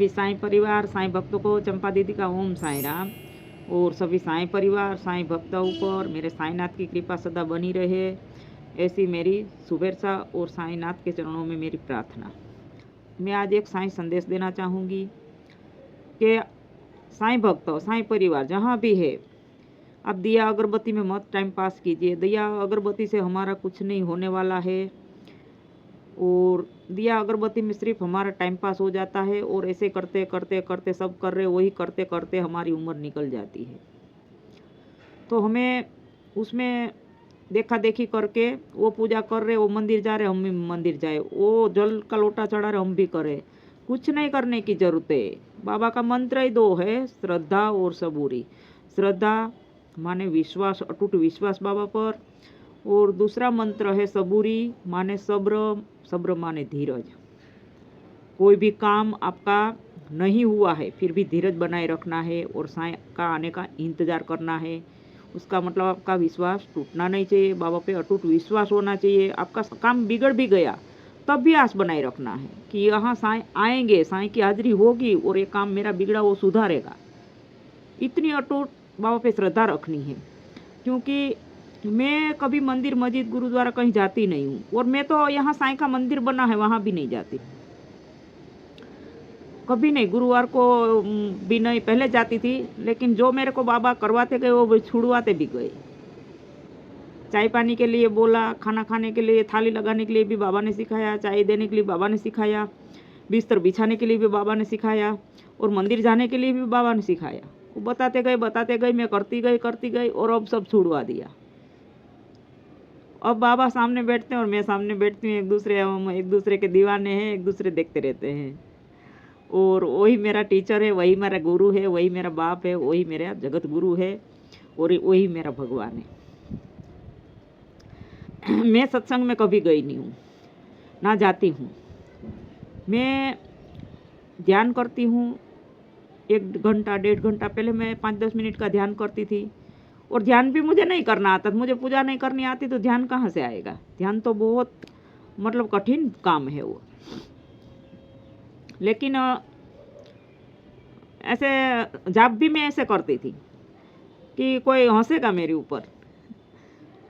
सभी साईं परिवार, साईं भक्तों को चंपा दीदी का ओम साईं राम। और सभी साईं परिवार, साईं भक्तों ऊपर मेरे साईंनाथ की कृपा सदा बनी रहे, ऐसी मेरी शुभेच्छा और साईंनाथ के चरणों में मेरी प्रार्थना। मैं आज एक साईं संदेश देना चाहूँगी कि साईं भक्तों, साईं परिवार जहाँ भी है, आप दिया अगरबत्ती में मत टाइम पास कीजिए। दिया अगरबत्ती से हमारा कुछ नहीं होने वाला है, और दिया अगरबत्ती में सिर्फ हमारा टाइम पास हो जाता है, और ऐसे करते करते करते सब कर रहे वही करते करते हमारी उम्र निकल जाती है। तो हमें उसमें देखा देखी करके वो पूजा कर रहे, वो मंदिर जा रहे, हम भी मंदिर जाए, वो जल का लोटा चढ़ा रहे, हम भी करें। कुछ नहीं करने की जरूरत है। बाबा का मंत्र ही दो है, श्रद्धा और सबूरी। श्रद्धा माने विश्वास, अटूट विश्वास बाबा पर, और दूसरा मंत्र है सबूरी माने सब्र, सब्र माने धीरज। कोई भी काम आपका नहीं हुआ है फिर भी धीरज बनाए रखना है और साईं का आने का इंतज़ार करना है। उसका मतलब आपका विश्वास टूटना नहीं चाहिए, बाबा पे अटूट विश्वास होना चाहिए। आपका काम बिगड़ भी गया तब भी आस बनाए रखना है कि यहाँ साईं आएंगे, साईं की हाजिरी होगी और ये काम मेरा बिगड़ा वो सुधारेगा। इतनी अटूट बाबा पे श्रद्धा रखनी है। क्योंकि मैं कभी मंदिर मस्जिद गुरुद्वारा कहीं जाती नहीं हूँ, और मैं तो यहाँ साईं का मंदिर बना है वहाँ भी नहीं जाती, कभी नहीं। गुरुवार को भी नहीं, पहले जाती थी, लेकिन जो मेरे को बाबा करवाते गए वो छुड़वाते भी गए। चाय पानी के लिए बोला, खाना खाने के लिए, थाली लगाने के लिए भी बाबा ने सिखाया, चाय देने के लिए बाबा ने सिखाया, बिस्तर बिछाने के लिए भी बाबा ने सिखाया, और मंदिर जाने के लिए भी बाबा ने सिखाया। वो बताते गए, मैं करती गई और अब सब छुड़वा दिया। अब बाबा सामने बैठते हैं और मैं सामने बैठती हूँ, हम एक दूसरे के दीवाने हैं, एक दूसरे देखते रहते हैं। और वही मेरा टीचर है, वही मेरा गुरु है, वही मेरा बाप है, वही मेरा जगत गुरु है, और वही मेरा भगवान है। मैं सत्संग में कभी गई नहीं हूँ, ना जाती हूँ। मैं ध्यान करती हूँ 1 घंटा 1.5 घंटा, पहले मैं 5-10 मिनट का ध्यान करती थी, और ध्यान भी मुझे नहीं करना आता। मुझे पूजा नहीं करनी आती तो ध्यान कहाँ से आएगा। ध्यान तो बहुत मतलब कठिन काम है वो। लेकिन ऐसे जाप भी मैं ऐसे करती थी कि कोई हंसेगा मेरे ऊपर,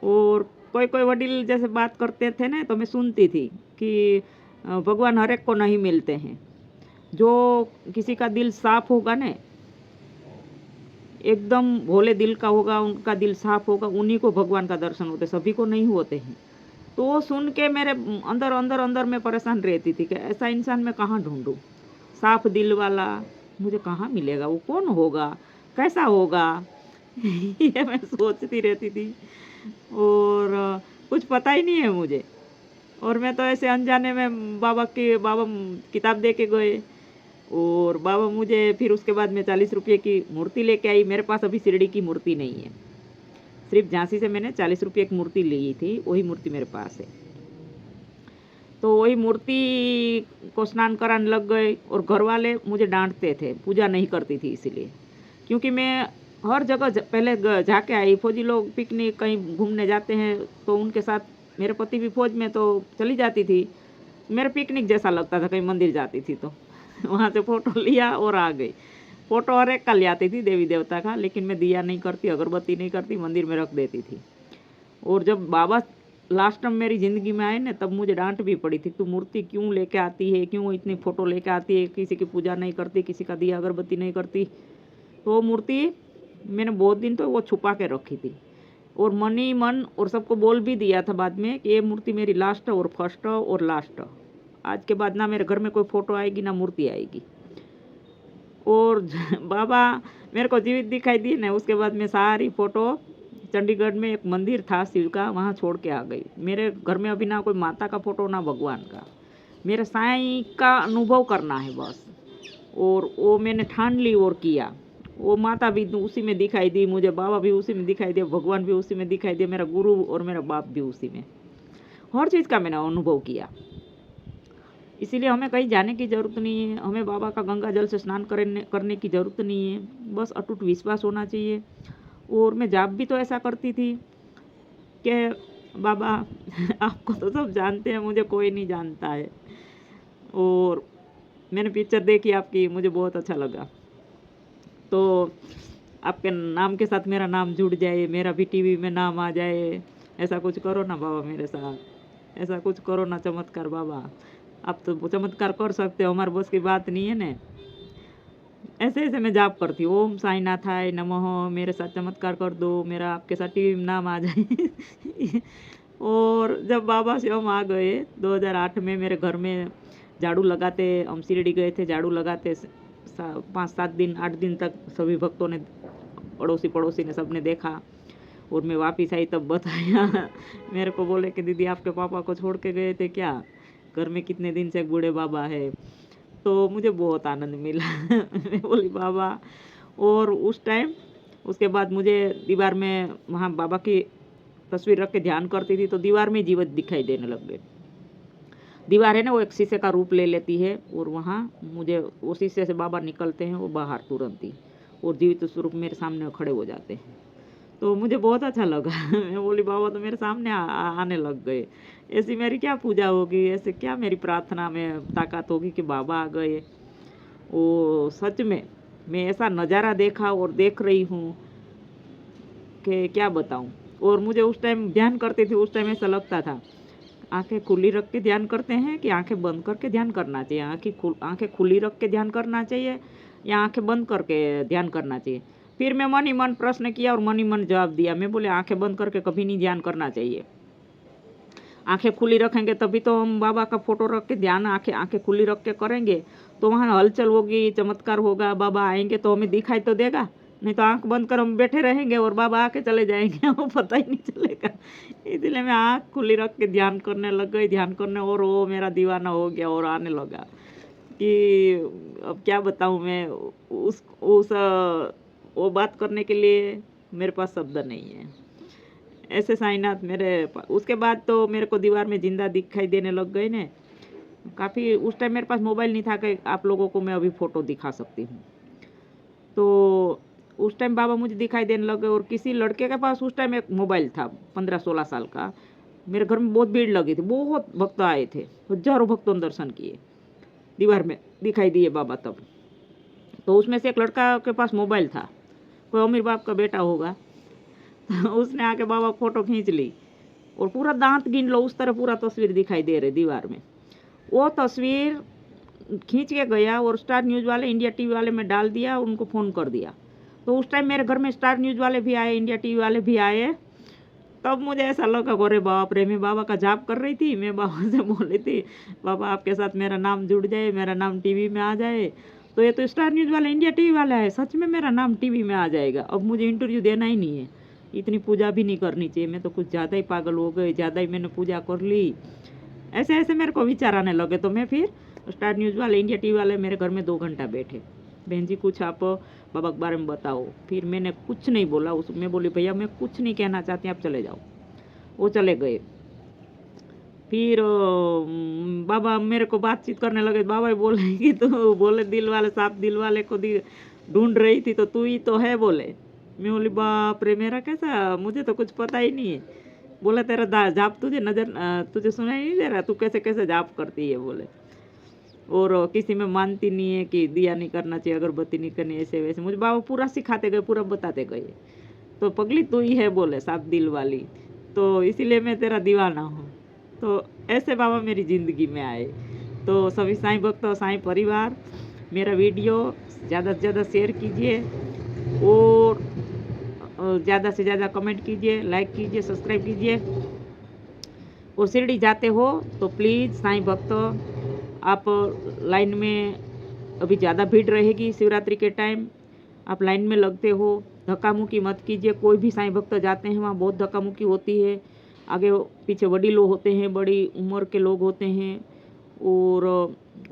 और कोई कोई वडील जैसे बात करते थे ना तो मैं सुनती थी कि भगवान हर एक को नहीं मिलते हैं। जो किसी का दिल साफ होगा ना, एकदम भोले दिल का होगा, उनका दिल साफ होगा, उन्हीं को भगवान का दर्शन होते, सभी को नहीं होते हैं। तो वो सुन के मेरे अंदर अंदर अंदर में परेशान रहती थी कि ऐसा इंसान मैं कहाँ ढूंढूं, साफ दिल वाला मुझे कहाँ मिलेगा, वो कौन होगा, कैसा होगा। ये मैं सोचती रहती थी, और कुछ पता ही नहीं है मुझे। और मैं तो ऐसे अनजाने में बाबा किताब दे के गए, और बाबा मुझे फिर उसके बाद में 40 रुपये की मूर्ति लेके आई। मेरे पास अभी शिरडी की मूर्ति नहीं है, सिर्फ झांसी से मैंने 40 रुपये की मूर्ति ली थी, वही मूर्ति मेरे पास है। तो वही मूर्ति को स्नान कराने लग गए, और घर वाले मुझे डांटते थे, पूजा नहीं करती थी इसीलिए। क्योंकि मैं हर जगह पहले जाके आई। फौजी लोग पिकनिक कहीं घूमने जाते हैं तो उनके साथ, मेरे पति भी फौज में, तो चली जाती थी। मेरा पिकनिक जैसा लगता था, कहीं मंदिर जाती थी तो वहाँ से फ़ोटो लिया और आ गई। फ़ोटो हर एक का ले आती थी देवी देवता का, लेकिन मैं दिया नहीं करती, अगरबत्ती नहीं करती, मंदिर में रख देती थी। और जब बाबा लास्ट टाइम मेरी ज़िंदगी में आए ना, तब मुझे डांट भी पड़ी थी, तू मूर्ति क्यों लेके आती है, क्यों इतनी फ़ोटो लेके आती है, किसी की पूजा नहीं करती, किसी का दिया अगरबत्ती नहीं करती। तो वो मूर्ति मैंने बहुत दिन तो वो छुपा के रखी थी, और मन ही मन और सबको बोल भी दिया था बाद में कि ये मूर्ति मेरी लास्ट और फर्स्ट और लास्ट। आज के बाद ना मेरे घर में कोई फ़ोटो आएगी ना मूर्ति आएगी। और बाबा मेरे को जीवित दिखाई दिए ना, उसके बाद मैं सारी फ़ोटो, चंडीगढ़ में एक मंदिर था शिव का, वहाँ छोड़ के आ गई। मेरे घर में अभी ना कोई माता का फ़ोटो ना भगवान का। मेरे साईं का अनुभव करना है बस, और वो मैंने ठान ली और किया। वो माता भी उसी में दिखाई दी मुझे, बाबा भी उसी में दिखाई दिया, भगवान भी उसी में दिखाई दिया, मेरा गुरु और मेरा बाप भी उसी में। हर चीज़ का मैंने अनुभव किया। इसीलिए हमें कहीं जाने की ज़रूरत नहीं है, हमें बाबा का गंगा जल से स्नान करने की ज़रूरत नहीं है, बस अटूट विश्वास होना चाहिए। और मैं जाप भी तो ऐसा करती थी कि बाबा आपको तो सब जानते हैं, मुझे कोई नहीं जानता है। और मैंने पिक्चर देखी आपकी, मुझे बहुत अच्छा लगा। तो आपके नाम के साथ मेरा नाम जुड़ जाए, मेरा भी टीवी में नाम आ जाए, ऐसा कुछ करो ना बाबा मेरे साथ, ऐसा कुछ करो ना चमत्कार बाबा। आप तो चमत्कार कर सकते हो, हमारे बस की बात नहीं है ना। ऐसे ऐसे मैं जाप करती हूँ, ओम साईनाथाय नमः, मेरे साथ चमत्कार कर दो, मेरा आपके साथ टीवी में नाम आ जाए। और जब बाबा से हम आ गए 2008 में, मेरे घर में झाड़ू लगाते, हम शिरडी गए थे, झाड़ू लगाते 5-7 दिन 8 दिन तक सभी भक्तों ने, पड़ोसी पड़ोसी ने, सबने देखा। और मैं वापिस आई तब बताया। मेरे को बोले कि दीदी आपके पापा को छोड़ के गए थे क्या, घर में कितने दिन से एक बूढ़े बाबा है। तो मुझे बहुत आनंद मिला। मैं बोली बाबा। और उस टाइम, उसके बाद मुझे दीवार में वहाँ बाबा की तस्वीर रख के ध्यान करती थी, तो दीवार में जीवित दिखाई देने लग गए। दीवार है ना, वो एक शीशे का रूप ले लेती है, और वहाँ मुझे वो शीशे से बाबा निकलते हैं, वो बाहर तुरंत ही, और जीवित स्वरूप मेरे सामने खड़े हो जाते हैं। तो मुझे बहुत अच्छा लगा। मैं बोली बाबा तो मेरे सामने आने लग गए। ऐसी मेरी क्या पूजा होगी, ऐसे क्या मेरी प्रार्थना में ताकत होगी कि बाबा आ गए। वो सच में मैं ऐसा नज़ारा देखा और देख रही हूँ कि क्या बताऊँ। और मुझे उस टाइम ध्यान करती थी, उस टाइम ऐसा लगता था आंखें खुली रख के ध्यान करते हैं कि आंखें बंद करके ध्यान करना चाहिए, आंखें खुली रख के ध्यान करना चाहिए या आंखें बंद करके ध्यान करना चाहिए। फिर मैं मन ही मन प्रश्न किया और मन ही मन जवाब दिया। मैं बोले आंखें बंद करके कभी नहीं ध्यान करना चाहिए, आंखें खुली रखेंगे तभी तो हम बाबा का फोटो रख के ध्यान आंखें खुली रख के करेंगे तो वहाँ हलचल होगी, चमत्कार होगा, बाबा आएंगे तो हमें दिखाई तो देगा। नहीं तो आंख बंद कर हम बैठे रहेंगे और बाबा आके चले जाएंगे, वो पता ही नहीं चलेगा। इसलिए मैं आंख खुली रख के ध्यान करने लग गई, ध्यान करने, और वो मेरा दीवाना हो गया और आने लगा कि अब क्या बताऊँ मैं। उस वो बात करने के लिए मेरे पास शब्द नहीं है। ऐसे साईनाथ उसके बाद तो मेरे को दीवार में जिंदा दिखाई देने लग गए ने काफ़ी। उस टाइम मेरे पास मोबाइल नहीं था कि आप लोगों को मैं अभी फ़ोटो दिखा सकती हूँ। तो उस टाइम बाबा मुझे दिखाई देने लगे, और किसी लड़के के पास उस टाइम एक मोबाइल था 15-16 साल का। मेरे घर में बहुत भीड़ लगी थी, बहुत भक्त आए थे, हजारों भक्तों ने दर्शन किए, दीवार में दिखाई दिए बाबा तब। तो उसमें से एक लड़का के पास मोबाइल था, कोई अमीर बाप का बेटा होगा। उसने आके बाबा फोटो खींच ली, और पूरा दांत गिन लो उस तरह पूरा तस्वीर दिखाई दे रही दीवार में। वो तस्वीर खींच के गया और स्टार न्यूज़ वाले, इंडिया टीवी वाले में डाल दिया, उनको फ़ोन कर दिया। तो उस टाइम मेरे घर में स्टार न्यूज़ वाले भी आए, इंडिया टीवी वाले भी आए। तब मुझे ऐसा लगा अरे बाप रे, मैं बाबा का जाप कर रही थी, मैं बाबा से बोली थी बाबा आपके साथ मेरा नाम जुड़ जाए, मेरा नाम टीवी में आ जाए। तो ये तो स्टार न्यूज़ वाला, इंडिया टीवी वाला है, सच में मेरा नाम टीवी में आ जाएगा। अब मुझे इंटरव्यू देना ही नहीं है, इतनी पूजा भी नहीं करनी चाहिए, मैं तो कुछ ज़्यादा ही पागल हो गई, ज़्यादा ही मैंने पूजा कर ली। ऐसे ऐसे मेरे को विचार आने लगे। तो मैं फिर स्टार न्यूज़ वाले, इंडिया टीवी वाले मेरे घर में 2 घंटा बैठे, बहन जी कुछ आप बाबा के बारे में बताओ। फिर मैंने कुछ नहीं बोला, मैं बोली भैया मैं कुछ नहीं कहना चाहती, आप चले जाओ। वो चले गए। फिर बाबा मेरे को बातचीत करने लगे। बाबा बोले कि तू, बोले दिल वाले, साफ दिल वाले को ढूंढ रही थी तो तू ही तो है, बोले। मैं बोली बाप रे, मेरा कैसा, मुझे तो कुछ पता ही नहीं है। बोले तेरा जाप तुझे तुझे सुनाई नहीं दे रहा, तू कैसे कैसे जाप करती है, बोले। और किसी में मानती नहीं है कि दिया नहीं करना चाहिए, अगरबत्ती नहीं करनी, ऐसे वैसे मुझे बाबा पूरा सिखाते गए, पूरा बताते गए। तो पगली तू ही है, बोले, साफ दिल वाली, तो इसीलिए मैं तेरा दीवाना हूँ। तो ऐसे बाबा मेरी ज़िंदगी में आए। तो सभी साईं भक्त और साईं परिवार, मेरा वीडियो ज़्यादा से ज़्यादा शेयर कीजिए, और ज़्यादा से ज़्यादा कमेंट कीजिए, लाइक कीजिए, सब्सक्राइब कीजिए। और शिरडी जाते हो तो प्लीज़ साईं भक्त, आप लाइन में, अभी ज़्यादा भीड़ रहेगी शिवरात्रि के टाइम, आप लाइन में लगते हो, धक्का मुक्की मत कीजिए। कोई भी साईं भक्त जाते हैं वहाँ बहुत धक्का मुक्की होती है, आगे पीछे बड़ी लोग होते हैं, बड़ी उम्र के लोग होते हैं, और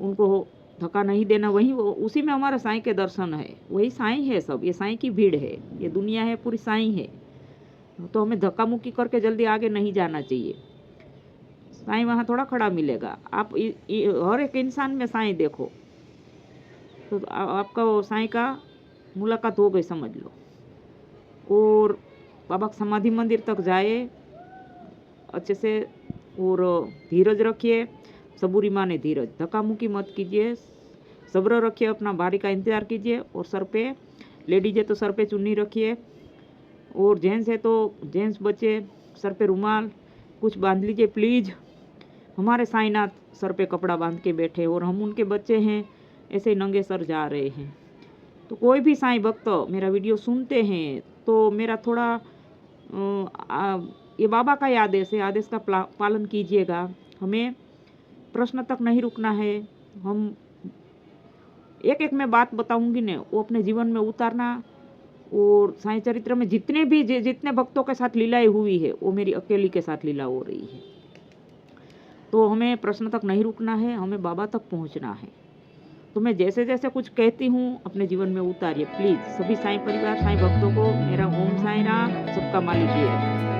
उनको धक्का नहीं देना। वहीं उसी में हमारा साईं के दर्शन है, वही साईं है सब, ये साईं की भीड़ है, ये दुनिया है पूरी साईं है। तो हमें धक्का मुक्की करके जल्दी आगे नहीं जाना चाहिए। साईं वहाँ थोड़ा खड़ा मिलेगा, आप हर एक इंसान में साईं देखो, तो आपका वो साईं का मुलाकात हो गई समझ लो। और बाबा समाधि मंदिर तक जाए अच्छे से, और धीरज रखिए, सबूरी माने धीरज, धक्का मुक्की मत कीजिए, सब्र रखिए, अपना बारी का इंतज़ार कीजिए। और सर पे, लेडीज है तो सर पे चुन्नी रखिए, और जेंट्स है तो जेंट्स बच्चे सर पे रुमाल कुछ बांध लीजिए प्लीज़। हमारे साईनाथ सर पे कपड़ा बांध के बैठे और हम उनके बच्चे हैं, ऐसे नंगे सर जा रहे हैं। तो कोई भी साईं भक्त मेरा वीडियो सुनते हैं तो मेरा थोड़ा ये बाबा का ही आदेश है, आदेश का पालन कीजिएगा। हमें प्रश्न तक नहीं रुकना है। हम एक एक मैं बात बताऊंगी ने, वो अपने जीवन में उतारना। और साईं चरित्र में जितने भक्तों के साथ लीलाएं हुई है, वो मेरी अकेली के साथ लीला हो रही है। तो हमें प्रश्न तक नहीं रुकना है, हमें बाबा तक पहुंचना है। तो मैं जैसे जैसे कुछ कहती हूँ अपने जीवन में उतारिए प्लीज़। सभी साईं परिवार, साईं भक्तों को मेरा ओम साईं राम, सबका मालिक ये है।